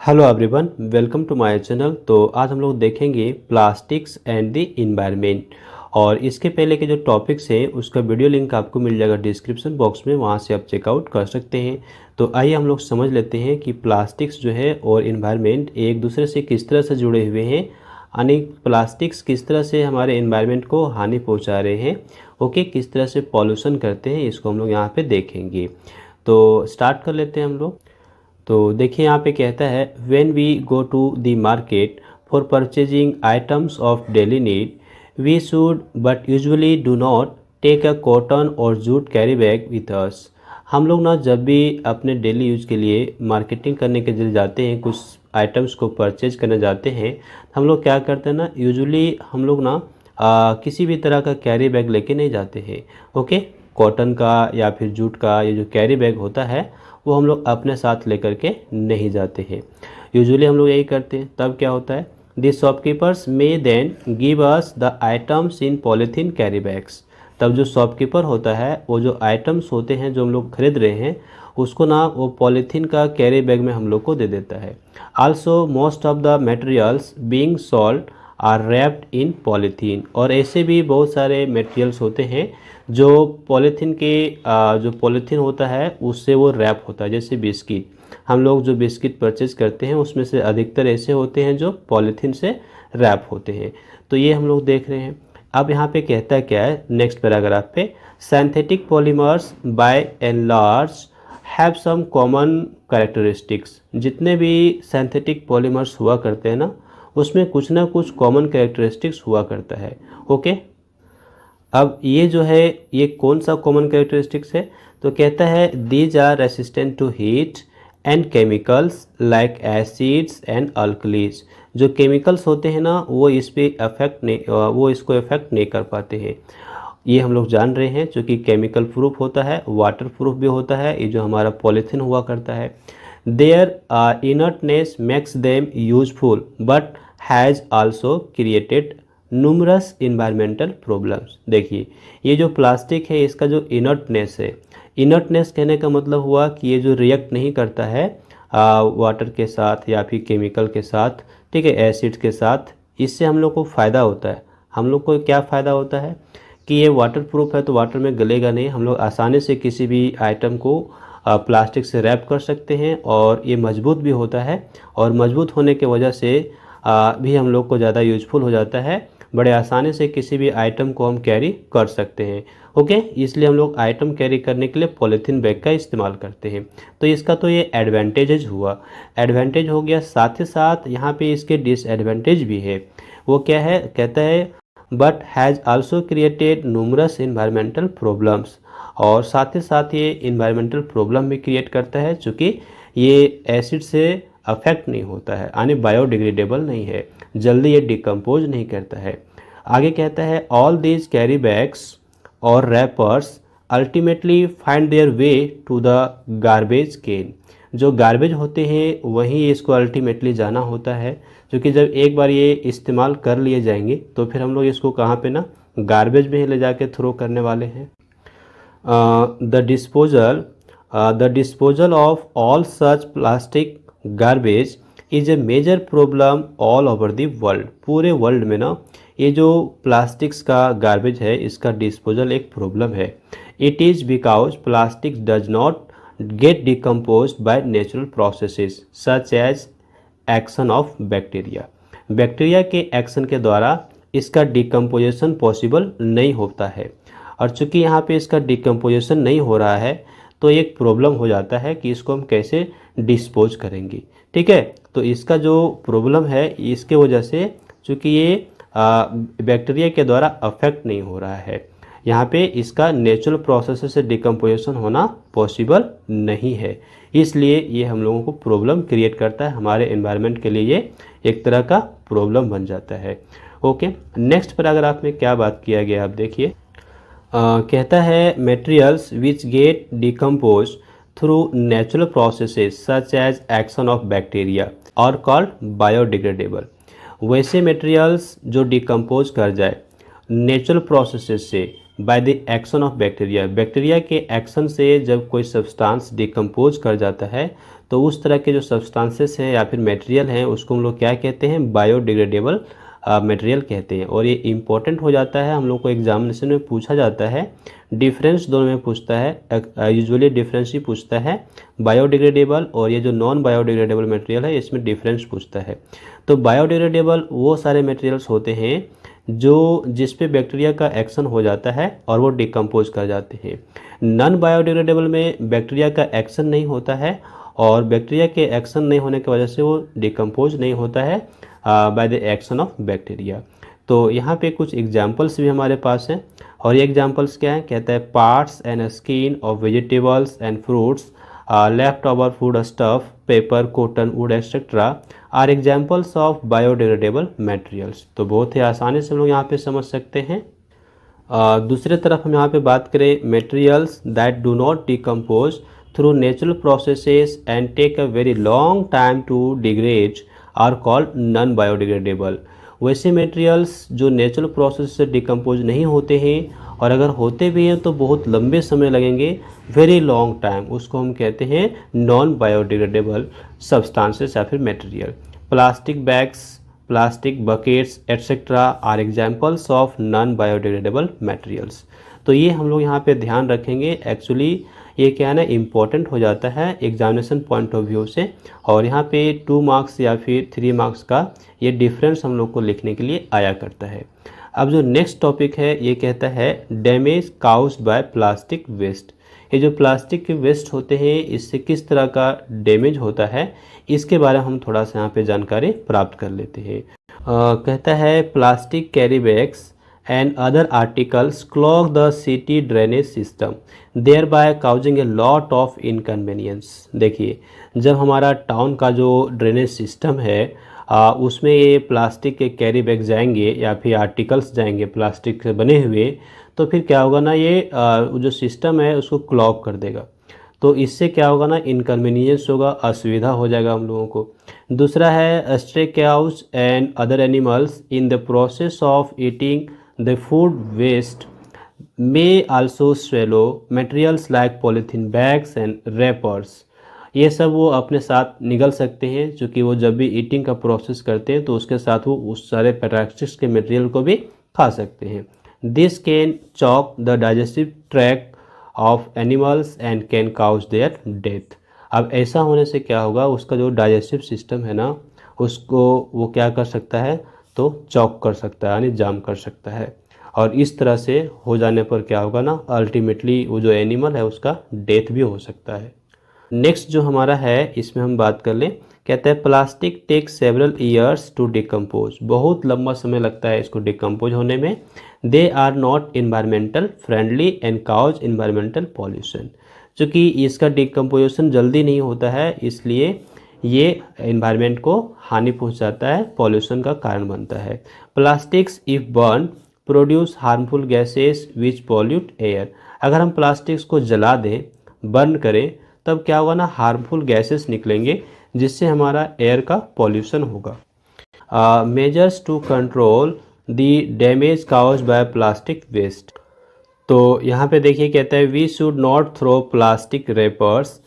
Hello everyone, welcome to my channel. तो आज हम लोग देखेंगे प्लास्टिक्स एंड द इन्वायरमेंट। और इसके पहले के जो टॉपिक्स हैं उसका वीडियो लिंक आपको मिल जाएगा डिस्क्रिप्शन बॉक्स में, वहाँ से आप चेकआउट कर सकते हैं। तो आइए हम लोग समझ लेते हैं कि प्लास्टिक्स जो है और इन्वायरमेंट एक दूसरे से किस तरह से जुड़े हुए हैं, यानी प्लास्टिक्स किस तरह से हमारे इन्वायरमेंट को हानि पहुँचा रहे हैं, ओके, किस तरह से पॉल्यूशन करते हैं, इसको हम लोग यहाँ पर देखेंगे। तो स्टार्ट कर लेते हैं हम लोग। तो देखिए यहाँ पे कहता है when we go to the market for purchasing items of daily need we should but usually do not take a cotton और jute carry bag with us. हम लोग ना जब भी अपने डेली यूज के लिए मार्केटिंग करने के लिए जाते हैं, कुछ आइटम्स को परचेज करने जाते हैं, हम लोग क्या करते हैं ना, यूजुअली हम लोग ना किसी भी तरह का कैरी बैग लेके नहीं जाते हैं। ओके, कॉटन का या फिर जूट का ये जो कैरी बैग होता है वो हम लोग अपने साथ लेकर के नहीं जाते हैं। यूजुअली हम लोग यही करते हैं। तब क्या होता है, the shopkeepers may then give us the items in polythene carry bags. तब जो शॉपकीपर होता है वो जो आइटम्स होते हैं जो हम लोग खरीद रहे हैं उसको ना वो पॉलीथीन का कैरी बैग में हम लोग को दे देता है। Also most of the materials being sold are wrapped in polythene. और ऐसे भी बहुत सारे मटेरियल्स होते हैं जो पॉलीथीन के जो पॉलीथीन होता है उससे वो रैप होता है। जैसे बिस्किट, हम लोग जो बिस्किट परचेज करते हैं उसमें से अधिकतर ऐसे होते हैं जो पॉलीथीन से रैप होते हैं। तो ये हम लोग देख रहे हैं। अब यहाँ पे कहता है क्या है नेक्स्ट पैराग्राफ पे, synthetic polymers by and large have some common characteristics. जितने भी सिंथेटिक पॉलीमर्स हुआ करते हैं ना उसमें कुछ ना कुछ कॉमन कैरेक्टरिस्टिक्स हुआ करता है। ओके, अब ये जो है ये कौन सा कॉमन कैरेक्टरिस्टिक्स है, तो कहता है these are resistant to heat and chemicals like acids and alkalies. जो केमिकल्स होते हैं ना वो इस पे अफेक्ट नहीं, वो इसको अफेक्ट नहीं कर पाते हैं। ये हम लोग जान रहे हैं, चूँकि केमिकल प्रूफ होता है, वाटर प्रूफ भी होता है, ये जो हमारा पॉलीथीन हुआ करता है। Their inertness makes them useful but has also created numerous environmental problems. देखिए ये जो प्लास्टिक है इसका जो इनर्टनेस है, इनर्टनेस कहने का मतलब हुआ कि ये जो रिएक्ट नहीं करता है वाटर के साथ या फिर केमिकल के साथ, ठीक है, एसिड के साथ, इससे हम लोग को फ़ायदा होता है। हम लोग को क्या फ़ायदा होता है कि ये वाटर प्रूफ है तो वाटर में गलेगा नहीं, हम लोग आसानी से किसी भी आइटम को प्लास्टिक से रैप कर सकते हैं और ये मजबूत भी होता है। और मजबूत होने की वजह से भी हम लोग को ज़्यादा यूजफुल हो जाता है, बड़े आसानी से किसी भी आइटम को हम कैरी कर सकते हैं। ओके, इसलिए हम लोग आइटम कैरी करने के लिए पॉलीथीन बैग का इस्तेमाल करते हैं। तो इसका तो ये एडवांटेज हुआ, एडवांटेज हो गया। साथ ही साथ यहाँ पे इसके डिसएडवांटेज भी है। वो क्या है, कहता है but has also created numerous environmental problems. और साथ ही साथ ये इन्वायरमेंटल प्रॉब्लम भी क्रिएट करता है, चूँकि ये एसिड से अफेक्ट नहीं होता है, यानी बायोडिग्रेडेबल नहीं है, जल्दी ये डिकम्पोज नहीं करता है। आगे कहता है ऑल दीज कैरी बैग्स और wrappers ultimately find their way to the garbage can. जो गार्बेज होते हैं वहीं इसको अल्टीमेटली जाना होता है, क्योंकि जब एक बार ये इस्तेमाल कर लिए जाएंगे तो फिर हम लोग इसको कहाँ पे ना, गार्बेज में ही ले जाके थ्रो करने वाले हैं। The disposal of all such plastic garbage is a major problem all over the world. पूरे वर्ल्ड में ना ये जो प्लास्टिक्स का गार्बेज है इसका डिस्पोजल एक प्रॉब्लम है। It is because plastic does not get decompose by natural processes such as action of bacteria. Bacteria के एक्शन के द्वारा इसका डिकम्पोजिशन पॉसिबल नहीं होता है। और चूँकि यहाँ पे इसका डिकम्पोजिशन नहीं हो रहा है तो एक प्रॉब्लम हो जाता है कि इसको हम कैसे डिस्पोज करेंगे। ठीक है, तो इसका जो प्रॉब्लम है इसके वजह से, चूँकि ये बैक्टीरिया के द्वारा अफेक्ट नहीं हो रहा है, यहाँ पे इसका नेचुरल प्रोसेस से डिकम्पोजिशन होना पॉसिबल नहीं है, इसलिए ये हम लोगों को प्रॉब्लम क्रिएट करता है। हमारे एनवायरनमेंट के लिए ये एक तरह का प्रॉब्लम बन जाता है। ओके, नेक्स्ट पैराग्राफ में क्या बात किया गया आप देखिए। कहता है materials which get decompose through natural processes such as action of bacteria are called biodegradable. वैसे मटेरियल्स जो डिकम्पोज कर जाए नेचुरल प्रोसेसेस से, by the action of bacteria. Bacteria के एक्शन से जब कोई सब्सटेंस डिकम्पोज कर जाता है तो उस तरह के जो सब्सटेंसेस हैं या फिर मटेरियल हैं उसको हम लोग क्या कहते हैं, बायोडिग्रेडेबल मटेरियल कहते हैं। और ये इम्पोर्टेंट हो जाता है, हम लोग को एग्जामिनेशन में पूछा जाता है, डिफरेंस दोनों में पूछता है, यूजुअली डिफरेंस ही पूछता है, बायोडिग्रेडेबल और ये जो नॉन बायोडिग्रेडेबल मटेरियल है इसमें डिफरेंस पूछता है। तो बायोडिग्रेडेबल वो सारे मटेरियल्स होते हैं जो जिस पे बैक्टीरिया का एक्शन हो जाता है और वो डिकम्पोज कर जाते हैं। नॉन बायोडिग्रेडेबल में बैक्टीरिया का एक्शन नहीं होता है और बैक्टीरिया के एक्शन नहीं होने की वजह से वो डिकम्पोज नहीं होता है bye the action of bacteria. तो यहाँ पे कुछ एग्जांपल्स भी हमारे पास हैं और ये एग्जांपल्स क्या है, कहता है parts and skin of vegetables and fruits, left over food stuff, paper, cotton, wood etcetera are examples of biodegradable materials. तो बहुत ही आसानी से हम लोग यहाँ पे समझ सकते हैं। दूसरे तरफ हम यहाँ पे बात करें, materials that do not decompose through natural processes and take a very long time to degrade are called non biodegradable. वैसे मटेरियल्स जो नेचुरल प्रोसेस से डिकम्पोज नहीं होते हैं और अगर होते भी हैं तो बहुत लंबे समय लगेंगे, वेरी लॉन्ग टाइम, उसको हम कहते हैं नॉन बायोडिग्रेडेबल सब्सटेंसेस या फिर material. Plastic bags, plastic buckets etcetera are examples of non biodegradable materials. तो ये हम लोग यहाँ पे ध्यान रखेंगे। एक्चुअली ये क्या है ना, इम्पोर्टेंट हो जाता है एग्जामिनेशन पॉइंट ऑफ व्यू से और यहाँ पे 2 मार्क्स या फिर 3 मार्क्स का ये डिफरेंस हम लोग को लिखने के लिए आया करता है। अब जो नेक्स्ट टॉपिक है ये कहता है damage caused by plastic waste. ये जो प्लास्टिक के वेस्ट होते हैं इससे किस तरह का डैमेज होता है इसके बारे में हम थोड़ा सा यहाँ पे जानकारी प्राप्त कर लेते हैं। कहता है plastic carry bags and other articles clog the city drainage system thereby causing a lot of inconvenience। देखिए, जब हमारा टाउन का जो ड्रेनेज सिस्टम है उसमें ये प्लास्टिक के कैरी बैग जाएंगे या फिर आर्टिकल्स जाएंगे प्लास्टिक से बने हुए, तो फिर क्या होगा ना, ये जो सिस्टम है उसको क्लॉग कर देगा। तो इससे क्या होगा ना, इनकन्वीनियंस होगा, असुविधा हो जाएगा हम लोगों को। दूसरा है stray cause and other animals in the process of eating the food waste may also swallow materials like polythene bags and wrappers। ये सब वो अपने साथ निगल सकते हैं, क्योंकि वो जब भी ईटिंग का प्रोसेस करते हैं तो उसके साथ वो उस सारे प्लास्टिक्स के मटेरियल को भी खा सकते हैं। This can choke the digestive tract of animals and can cause their death. अब ऐसा होने से क्या होगा, उसका जो डाइजेस्टिव सिस्टम है ना उसको वो क्या कर सकता है, तो चॉक कर सकता है, यानी जाम कर सकता है। और इस तरह से हो जाने पर क्या होगा ना, अल्टीमेटली वो जो एनिमल है उसका डेथ भी हो सकता है। नेक्स्ट जो हमारा है इसमें हम बात कर लें, कहते हैं plastic take several years to decompose. बहुत लंबा समय लगता है इसको डिकम्पोज होने में। They are not environmental friendly and cause environmental pollution. चूँकि इसका डिकम्पोजिशन जल्दी नहीं होता है इसलिए ये एनवायरनमेंट को हानि पहुंचाता है, पॉल्यूशन का कारण बनता है। Plastics if burn produce harmful gases which pollute air. अगर हम प्लास्टिक्स को जला दें, बर्न करें, तब क्या होगा ना, हार्मफुल गैसेस निकलेंगे जिससे हमारा एयर का पॉल्यूशन होगा। Measures to control the damage caused by plastic waste. तो यहाँ पे देखिए, कहता है we should not throw plastic wrappers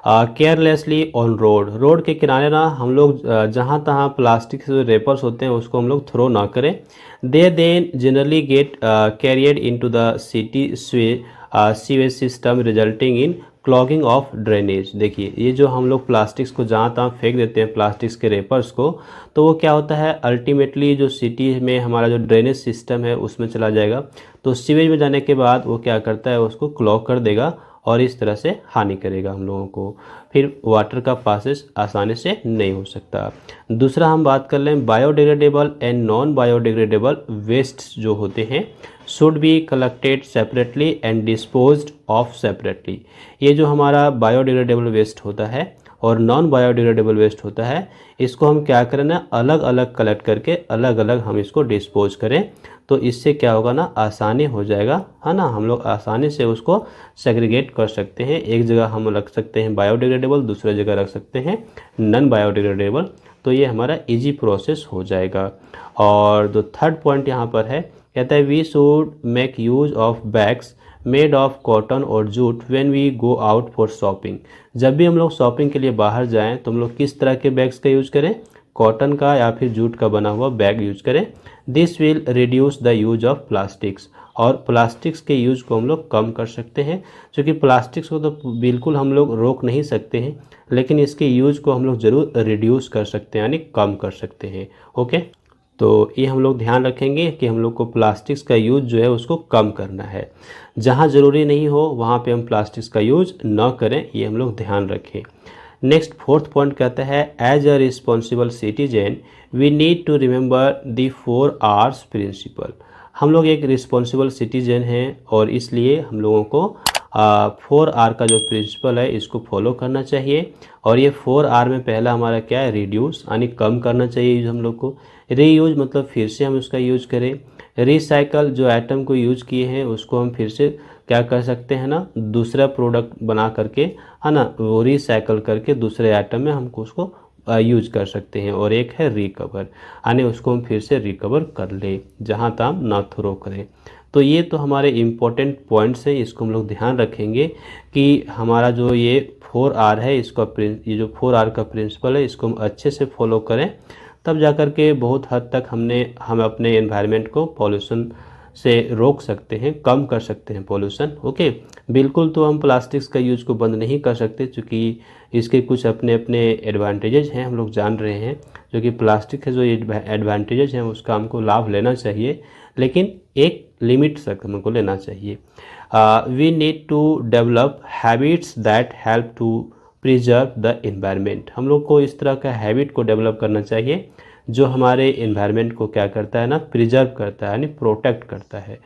carelessly on road. Road के किनारे ना हम लोग जहाँ तहाँ प्लास्टिक के जो रेपर्स होते हैं उसको हम लोग थ्रो ना करें। They then generally get carried into the city sewage system resulting in clogging of drainage. देखिए, ये जो हम लोग प्लास्टिक्स को जहाँ तहाँ फेंक देते हैं प्लास्टिक्स के रेपर्स को, तो वो क्या होता है, अल्टीमेटली जो सिटी में हमारा जो ड्रेनेज सिस्टम है उसमें चला जाएगा। तो सीवेज में जाने के बाद वो क्या करता है, उसको क्लॉग कर देगा और इस तरह से हानि करेगा हम लोगों को, फिर वाटर का पासेस आसानी से नहीं हो सकता। दूसरा हम बात कर लें, biodegradable and non biodegradable waste जो होते हैं should be collected separately and disposed of separately. ये जो हमारा बायोडिग्रेडेबल वेस्ट होता है और नॉन बायोडिग्रेडेबल वेस्ट होता है, इसको हम क्या करें ना, अलग अलग कलेक्ट करके अलग अलग हम इसको डिस्पोज करें। तो इससे क्या होगा ना, आसानी हो जाएगा, है ना, हम लोग आसानी से उसको सेग्रीगेट कर सकते हैं। एक जगह हम रख सकते हैं बायोडिग्रेडेबल, दूसरी जगह रख सकते हैं नॉन बायोडिग्रेडेबल, तो ये हमारा इजी प्रोसेस हो जाएगा। और जो थर्ड पॉइंट यहाँ पर है, कहता है we should make use of bags made of cotton और jute when we go out for shopping. जब भी हम लोग शॉपिंग के लिए बाहर जाएं तो हम लोग किस तरह के बैग्स का यूज करें, कॉटन का या फिर जूट का बना हुआ बैग यूज करें। This will reduce the use of plastics, और प्लास्टिक्स के यूज को हम लोग कम कर सकते हैं, क्योंकि प्लास्टिक्स को तो बिल्कुल हम लोग रोक नहीं सकते हैं, लेकिन इसके यूज को हम लोग ज़रूर रिड्यूस कर सकते हैं, यानी कम कर सकते हैं। ओके, तो ये हम लोग ध्यान रखेंगे कि हम लोग को प्लास्टिक्स का यूज जो है उसको कम करना है। जहाँ ज़रूरी नहीं हो वहाँ पे हम प्लास्टिक्स का यूज न करें, ये हम लोग ध्यान रखें। नेक्स्ट फोर्थ पॉइंट कहता है as a responsible citizen we need to remember the 4 R's principle. हम लोग एक रिस्पॉन्सिबल सिटीजन हैं और इसलिए हम लोगों को 4R का जो प्रिंसिपल है इसको फॉलो करना चाहिए। और ये 4R में पहला हमारा क्या है, रिड्यूस, यानी कम करना चाहिए यूज हम लोग को। रीयूज मतलब फिर से हम उसका यूज करें। रिसाइकल, जो आइटम को यूज किए हैं उसको हम फिर से क्या कर सकते हैं ना, दूसरा प्रोडक्ट बना करके, है ना, वो रिसाइकल करके दूसरे आइटम में हमको उसको यूज कर सकते हैं। और एक है रिकवर, यानी उसको हम फिर से रिकवर कर ले, जहाँ तहाँ ना थ्रो करें। तो ये तो हमारे इम्पोर्टेंट पॉइंट्स हैं, इसको हम लोग ध्यान रखेंगे कि हमारा जो ये 4R है इसका ये जो 4R का प्रिंसिपल है इसको हम अच्छे से फॉलो करें, तब जा कर के बहुत हद तक हम अपने एनवायरनमेंट को पॉल्यूशन से रोक सकते हैं, कम कर सकते हैं पॉल्यूशन। ओके, बिल्कुल तो हम प्लास्टिक्स का यूज को बंद नहीं कर सकते, क्योंकि इसके कुछ अपने अपने एडवांटेजेस हैं, हम लोग जान रहे हैं। जो कि प्लास्टिक के जो एडवांटेजेस हैं उसका हमको लाभ लेना चाहिए, लेकिन एक लिमिट तक हमको लेना चाहिए। We need to develop habits that help to preserve the environment. हम लोग को इस तरह का हैबिट को डेवलप करना चाहिए जो हमारे एनवायरनमेंट को क्या करता है ना, प्रिजर्व करता है, यानी प्रोटेक्ट करता है।